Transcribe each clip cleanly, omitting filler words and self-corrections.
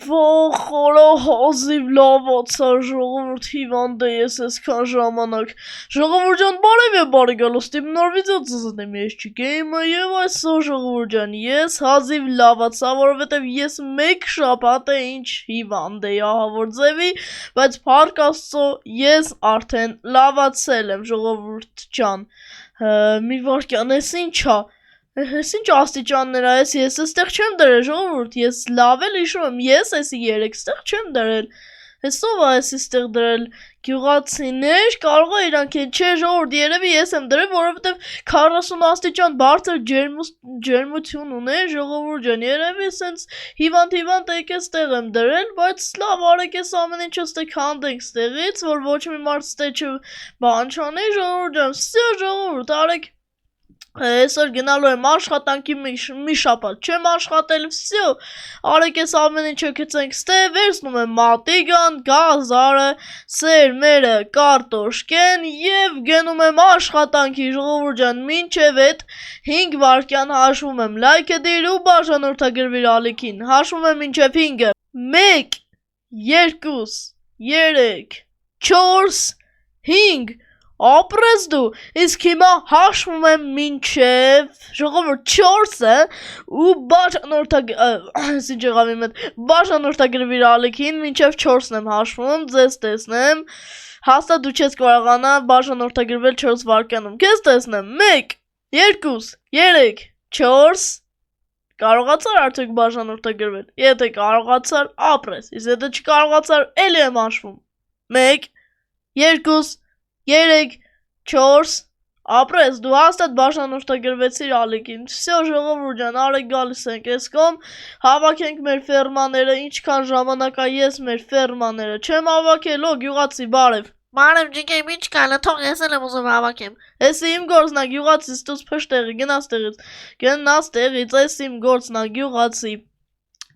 Խորա հազիվ լավացա ժողովուրդ հիվանդ է ես այսքան ժամանակ ժողովուրդ ջան բարև եւ բարի գալուստիմ նոր վիդեո ծզդեմ ես չգեյմը եւ այսօր ժողովուրդ ջան ես հազիվ լավացա որովհետեւ ես մեկ շաբաթ է ինչ հիվանդ էի ահավոր ձևի բայց փառք Աստծո ես արդեն լավացել եմ ժողովուրդ ջան մի վարքյան էս ինչա Ես ինչ աստիճաններ ա ես այստեղ չեմ դրել ժողովուրդ ես լավ էլ հիշում եմ ես էսի 3 ստեղ չեմ դրել Ես ով ա էսի ստեղ դրել գյուղացիներ կարող է իրանք չէ ժողովուրդ երևի ես եմ դրել որովհետև 40 աստիճան բարձր ջերմություն ուներ ժողովուրդ ջան երևի սենց հիվանդ եկես ստեղ եմ դրել բայց լավ արեք ես ամեն ինչը ստեղ հանդենք ստեղից որ ոչ մի մարդ ստեղ բան չանի ժողովուրդ ջան սա ժողովուրդ արեք Այսօր գնալու եմ աշխատանքի մի շաբաթ չեմ աշխատել վсё արեք ես ամեն ինչը գցենք ստե վերցնում եմ մատիգան գազարը սերմերը կարտոշկեն եւ գնում եմ աշխատանքի ժողովուրդ ջան մինչեւ այդ 5 վայրկյան հաշվում եմ լայքը դիր ու բաժանորդագրվիր ալիքին հաշվում եմ մինչեւ 5-ը 1 2 3 4 5 Ապրես դու, իսկ հիմա հաշվում եմ մինչև ժողովուրդ 4-ը ու բաժանորդագրվիր ալիքին մինչև 4-ն եմ հաշվում, ձեզ տեսնեմ, հաստատ դու չես կարողանա բաժանորդագրվել 4 վայրկյանում, քեզ տեսնեմ, 1, 2, 3, 4, կարողացար արդյոք բաժանորդագրվել, եթե կարողացար ապրես, իսկ եթե չկարողացար էլի եմ հաշվում, 1, 2, 3, 4, ապրես, դու հաստատ բաժանորդագրվեցիր ալիքին, վсё ժողովուրդ ջան, արեք գալիս ենք այս կողմ, հավաքենք մեր ֆերմաները, ինչքան ժամանակ ա ես մեր ֆերմաները, չեմ հավաքել, գյուղացի, բարև Բարև ջիգեմ, ինչ կալը, թող ես էլ եմ ուզում հավաքեմ Էսի իմ գործն ա գյուղացի, ստուց փշտեղի, գնաս տեղից, էս իմ գործն ա գյուղացի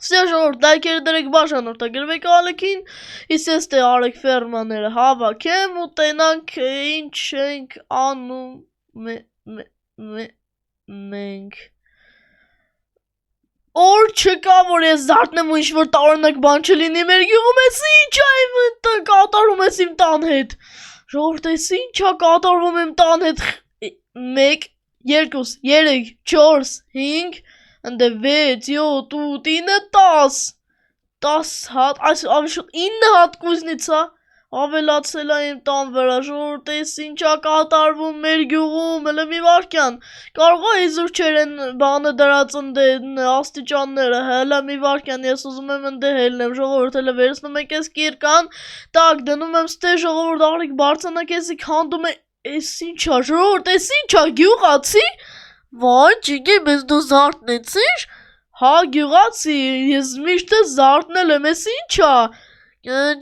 Վсё ժողովուրդ, լայքերը դրեք բաժանորդագրվեք ալիքին, իսկ ես տե արեք ֆերմաները հավաքեմ ու տենանք ինչ ենք անում մենք Օր չկա, որ ես զարթնեմ ու ինչ-որ տարօրինակ բան չլինի մեր գյուղում, ես ինչ ա կատարում ես իմ տան հետ Ժողովուրդ, ես ինչ ա կատարվում իմ տան հետ 1, 2, 3, 4, 5 Ընդ 6, 7, 8, 9, 10 10 հատ, այս ավիշոտ 9 հատ կուզնիցա ավելացել ա իմ տան վրա, ժողովուրդ ես ինչ ա կատարվում մեր գյուղում, հələ մի վարքյան Կարող ա իզուր չեր են բանը դրած աստիճանները, հələ մի վարքյան ես ուզում եմ ընդ հելնեմ, ժողովուրդ հələ վերցնում եք ես կիրկան, տակ դնում եմ ստե ժողովուրդ արեք բարձանակ եսիք հանդում է, ես ինչ ա ժողովուրդ, ես ինչ ա գյուղացի Վայ, ջիգեմ, ես դու զարթնեցիր Հա, գյուղացի, ես միշտ զարթնել եմ, ես ինչ ա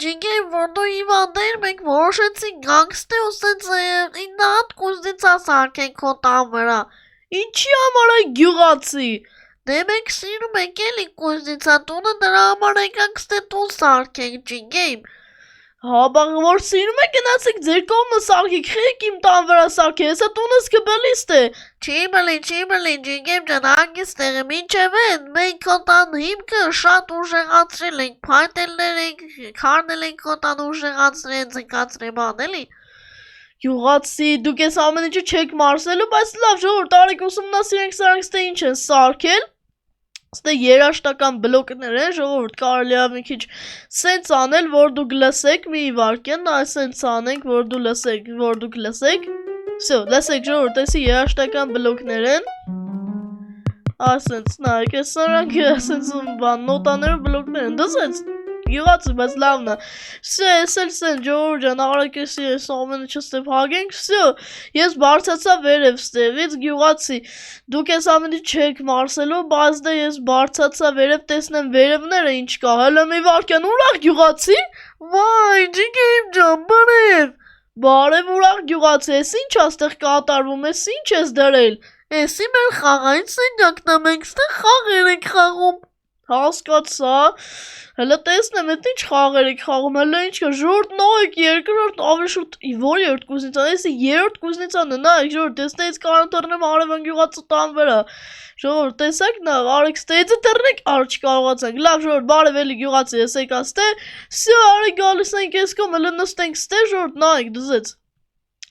Ջիգեմ, որ դու հիվանդեր մենք որոշեցինք գանգստե ու սենց 9 հատ կուզնիցա սարքենք քո տան վրա Ինչի համար է գյուղացի Դե մենք սիրում ենք էլի կուզնիցա տունը դրա համար եկանք ստե տուն սարքենք ջիգեմ Հա, բաղ որ սիրում եք գնացեք ձեր կողմը սարքեք, խեք իմ տան վրա սարքեք, հեսա տունս կբլիստ է Չի բլի, ջիգեմ ջան, հանգիստ եղեմ, ինչև են, մենք քո տան հիմքը շատ ուժեղացրել ենք, փայտելներ ենք, քարնել ենք քո տան ուժեղացրել, ձգացրել բան, էլի Գյուղացի, դուք ես ամեն ինչը չեք մարսելու, բայց լավ ժողովուրդ, արեք ուսումնասիրենք սրանք ստե ինչ են սարքել Ստե երաշտական բլոկներ են, ժողովուրդ կարելի ա մի քիչ սենց անել, որ դուք լսեք մի վարքյան, այս սենց անենք, որ դուք լսեք Վсё, լսեք ժողովուրդ, էսի երաշտական բլոկներ են Ասենց, նայեք, ես սրանք սենց նոտաները բլոկներ են, դզեց Գյուղացի, բայց լավն ա Վсё, ես էլ սենց ժողովուրդ ջան, արեք ես ամեն ինչը ստե փակենք, վсё Ես բարձացա վերև ստեղից, գյուղացի Դուք ես ամեն ինչ չեք մարսելու, բայց դե ես բարձացա վերև, տեսնեմ վերևները ինչ կա Հələ մի վարքյան ուրախ գյուղացի Վայ, ջիգեմ ջան, բարև Բարև ուրախ գյուղացի, ես ինչ ա ստեղ կատարվում, ես ինչ ես դրել Էսի մեր խաղային սենյակն ա, մենք ստեղ խաղեր ենք խաղում Հասկացա, հələ տեսնեմ, էդ ինչ խաղեր եք խաղում, հələ ինչ կա, ժողովուրդ նայեք, երկրորդ ավելի շուտ, որ երրորդ կուզնիցան, էսի երրորդ կուզնիցան է, նայեք, ժողովուրդ, տեսնեից կարան թռնեմ արևան գյուղացը տան վրա, ժողովուրդ, տեսեք նա, արեք ստեյցը թռնեք, արդ չկարողացանք, լավ ժողովուրդ, բարև էլի գյուղացը եսեք աստե, սյո արեք գալիս ենք ես կոմ, հələ նստենք ստե, ժողովուրդ, նայեք, դզեց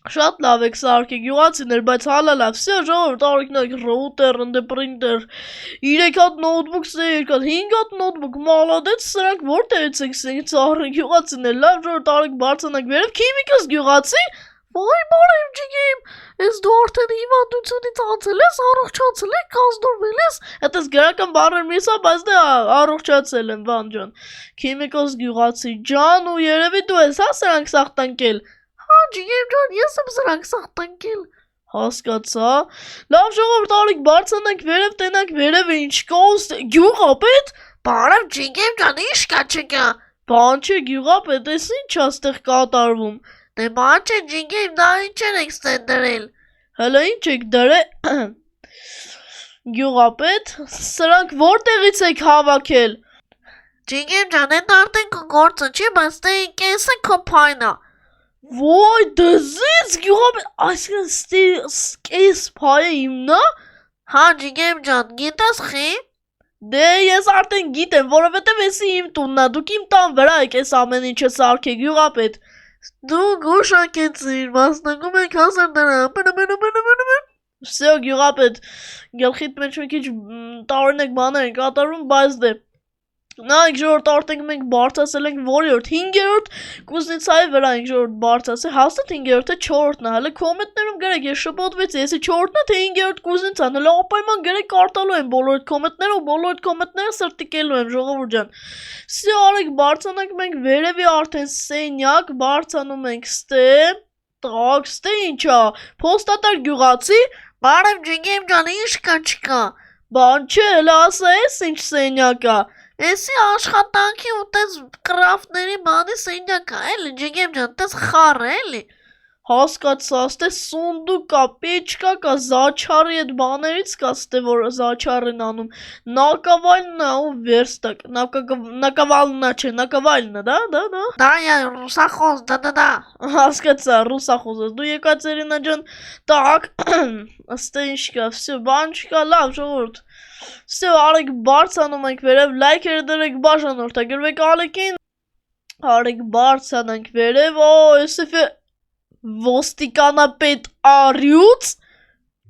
Շատ լավ եք սարքեք գյուղացիներ, բայց հալա լավ, սյո ժողովուրդ արեք նայեք ռոուտեր, ընդ պրինտեր, 3 հատ նոթբուք, 2 հատ, 5 հատ նոթբուք, մալադեց, սրանք որտեղից եք սենք ծաղրեք գյուղացիներ, լավ ժողովուրդ արեք բարձանակ վերև, քիմիկս գյուղացի, վայ բարև ջիգիմ, ես դու արդեն հիվանդությունից անցել ես, առողջացել եք, կազդուրվել ես, հետս գրական բարեր միսա, բայց դե առողջացել եմ, վան ջան, քիմիկոս գյուղացի ջան ու երևի դու ես հա սրանք սաղտանքել Ջիգիմ ջան, ես եմ սրանք սաղտանքել Հասկացա, լավ ժողովուրդ արեք բարձանանք վերև, տենանք վերև ինչ կա, գյուղապետ, Բարև ջիգիմ ջան, ինչ կա չկա բան չէ գյուղապետ, ես ինչ աստեղ կատարվում, Դե բան չէ ջիգիմ, դա ինչեր եք ստեն դրել հələ ինչ եք դրել, գյուղապետ, սրանք որտեղից եք հավաքել, Ջիգիմ ջան, էդ արդեն քո գործը չի, բայց դե կեսը քո փայնա Ոյ դզից գյուղապետ, այսինքն կես փայը իմն է, Հա ջիգիմ ջան, գիտես խի դե ես արդեն գիտեմ, որովհետև եսի իմ տունն է, դուք իմ տան վրա եք ես ամեն ինչը սարքեք գյուղապետ, Դու գուշակեցիր, մասնակում եք 1000 դրամ Սյո գյուղապետ, գլխիտ մեջ մի քիչ տարօրինակ բաներ են կատարում, բայց դե Նայեք ժողովուրդ արդեն մենք բարձրացել ենք որերորդ 5-րդ կուզնիցայի վրա ենք ժողովուրդ բարձրացել, հաստատ 5-րդը 4-ն է, հələ կոմենտներում գրեք, ես շփոթվեցի, եսի 4-ն է թե 5-րդ կուզնիցան, հələ ապայման գրեք կարտալու եմ բոլոր կոմենտները ու բոլոր կոմենտները սրտիկելու եմ ժողովուրդ ջան։ Սի արեք բարձրանանք մենք վերևի արդեն սենյակ, բարձանում ենք ստե, տակ, ստե ինչա, փոստատար գյուղացի, Բարև ջիգիմ ջան, ինչ կա չկա բան չէ, հələ ասա ես ինչ սենյակ է։ Էսի աշխատանքի ու տես կրաֆտների բանի սենյակ է, էլի ջիգիմ ջան, տես խառ է, էլի Հասկացա, ստե սունդուկ կա, պեչկա կա, զաչարի այդ բաներից կա, ստե որ զաչար են անում, նակավալնա ու վերստակ, նակավալնա չէ, նակավալնա, դա Դա է ռուսախոս, դա Հասկացա, ռուսախոս ես, դու եկած Երինա ջան, տակ, ստե ինչ կա, վсё, բան չկա, լավ ժողովուրդ, վсё, արեք բարձանում ենք վերև, լայքերը դրեք բաժանորդագրվեք ալեկին, արեք բարձանանք վերև, եսեֆե Ոստիկանապետ Արյուց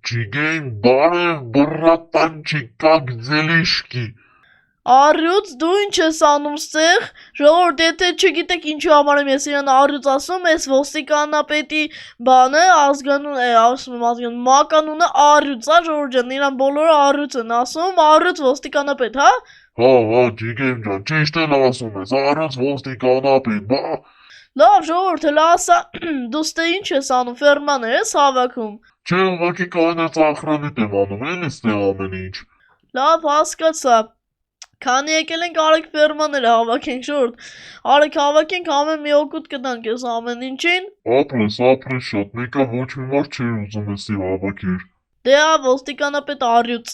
Ջիգեյն բարև բրատանչի կակ ձելիշկի Արյուց դու ինչ ես անում ստեղ ժողովուրդ եթե չգիտեք ինչու համար եմ ես իրան Արյուց ասում ես ոստիկանապետի բանը ազգանուն մականունը Արյուց է ժողովուրդ ջան իրան բոլորը Արյուց են ասում Արյուց ոստիկանապետ հա Հա ջիգեյն ջան ճիշտ էլ ասում ես արած ոստիկանապետ բա Լավ ժողովուրդ հələ ասա դու ստե ինչ ես անում ֆերմաներ ես հավաքում Չէ ուղղակի կանած ախրանիտ եմ անում էլի ստեղ ամեն ինչ Լավ հասկացա Քանի եկել ենք արեք ֆերմաները հավաքենք ժողովուրդ Արեք հավաքենք ամեն մի օգուտ կտանք ես ամեն ինչին Ապրես շատ մեկը ոչ մի մարդ չէր ուզում էսի հավաքեր Դե ոստիկանապետ Արյուց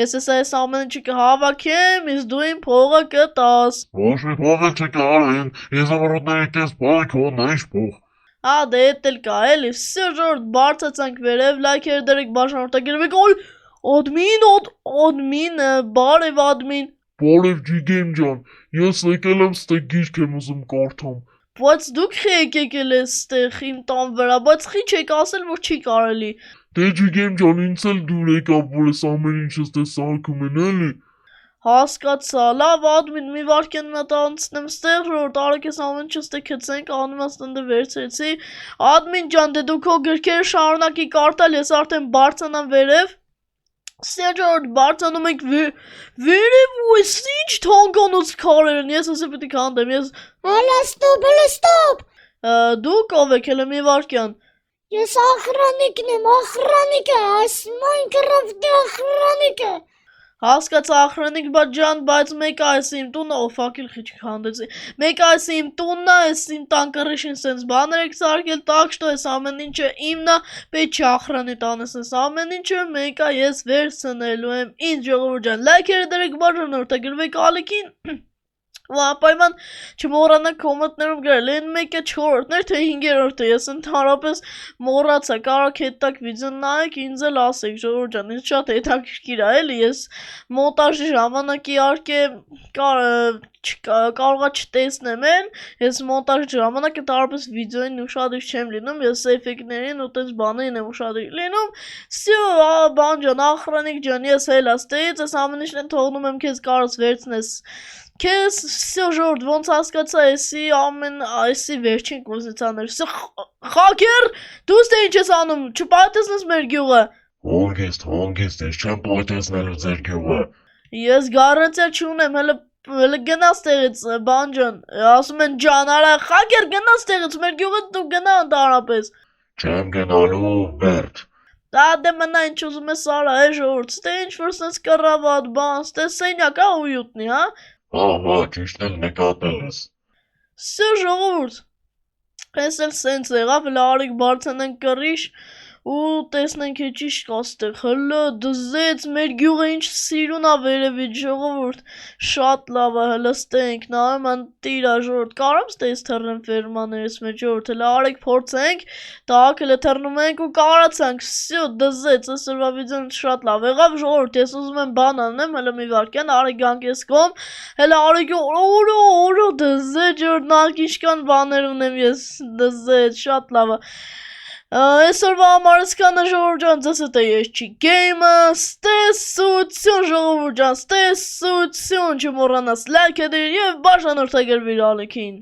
Ես այս ամեն ինչը կհավաքեմ իսկ դու իմ փողը կտաս Ոչ մի փող էլ չկա արեն եզամրոտների կես փող քոնն ինչ փող Հա դե էդ էլ կա էլի վсё ժողովուրդ բարձացանք վերև լայքերը դրեք բաժանորդագրվեք օй Ադմին բարև ադմին Բարև ջիգեյն ջան ես եկել եմ ստեղ գիրք եմ ուզում կարդամ Բայց դուք եք եկել այստեղ իմ տան վրա բայց խի չեք ասել որ չի կարելի Դե ջիգեյն ջան ինձ էլ դուր եկավ որ ես ամեն ինչը ստեղ սարքում են էլի Հասկացա, լավ ադմին մի վարքեն մատ անցնեմ ստեղ ժողովուրդ արեք ես ամեն ինչը ստեղ գցենք անում ես տնդը վերցրեցի Ադմին ջան դե դու քո գրքերը շարունակի կարդալ ես արդեն բարձանամ վերև Սեջորդ բարձանում ենք վերև ու ես ինչ թանկանոց քարեր են ես ասե պետք է քանդեմ ես Հələ ստոպ Դուք ով եք հələ մի վարքյան Ես ախրանիկն եմ, ախրանիկը, այս Minecraft-ի ախրանիկը Հասկացա ախրանիկ բաջան, բայց մեկ այս իմ տունը, օֆակիլ խիչ քանդեցի։ Մեկ այս իմ տունն է, այս իմ տան կռիշին սենց բաներ եք սարքել, так что այս ամեն ինչը իմն է, պետք չի ախրանի տանես այս ամեն ինչը, մեկ է ես վերցնելու եմ ինձ ժողովուրդ ջան, լայքերը դրեք բաժան արտագրվեք ալիքին։ Պայման չմոռանաք կոմենտներում գրել, այն մեկը 4-րդն էր, թե 5-րդը, ես ընդհանրապես մոռացա, կարաք հետակ վիդեոն նայեք, ինձ էլ ասեք, ժողովուրդ ջան, ինձ շատ հետաքրքիր է, էլի, ես մոնտաժի ժամանակ իհարկե կարողա չտեսնեմ են, ես մոնտաժի ժամանակ ընդհանրապես վիդեոին ուշադրիչ չեմ լինում, ես էֆեկտներին ու տենց բաներին եմ ուշադրիչ լինում, всё, բան ջան, ախրանիկ ջան, ես հելա ստեից, ես ամեն ինչն թողնում եմ քեզ կարոս վերցնես Քեզ всё ժողովուրդ ոնց հասկացա այսի վերջին կոզնիցաներ всё խակեր դու ստե ինչ ես անում չպայտեսնես մեր գյուղը Հանգիստ, ես չեմ պայթեցնելու ձեր գյուղը։ Ես գառանցիա չունեմ հələ գնաս տեղից բան ջան ասում են ջան արա խակեր գնաս տեղից մեր գյուղը դու գնա ընդհանրապես Չեմ գնալու մերդ։ Դա դե մնա ինչ ուզում ես արա ժողովուրդ ստե ինչ որ սենց կռավատ բան ստե սենյակ է ույուտնի հա Հա, ճիշտ էլ նկատել ես։ Всё ժողովուրդ Ես էլ սենց եղավ լարիկ բարձանենք կռիշ ու տեսնենք ինչ կաստեղ հլը դզեց մեր գյուղը ինչ սիրուն ա վերևից ժողովուրդ շատ լավ է հլը ստենք նայում ան տիրա ժողովուրդ կարամ ստեից թռնեմ ֆերմաներս մեջ ժողովուրդ հլը արեք փորձենք տակ հլը թռնում ենք ու կարացանք всё դզեց այսօրվա վիդեոն շատ լավ եղավ ժողովուրդ ես ուզում եմ բան անեմ հլը մի վարքյան արեք գանք ես կողմ հլը արեք օրո դզեց ժողովուրդ նայեք ինչքան բաներ ունեմ ես դզեց շատ լավ է Այսօրվա համար սկանը ժողովուրդ ջան, ձեզ հետ է ես չի գեյմը, ստեսություն ժողովուրդ ջան, ստեսություն չմոռանաս լայք դրել և բաժանորդագրվիր ալիքին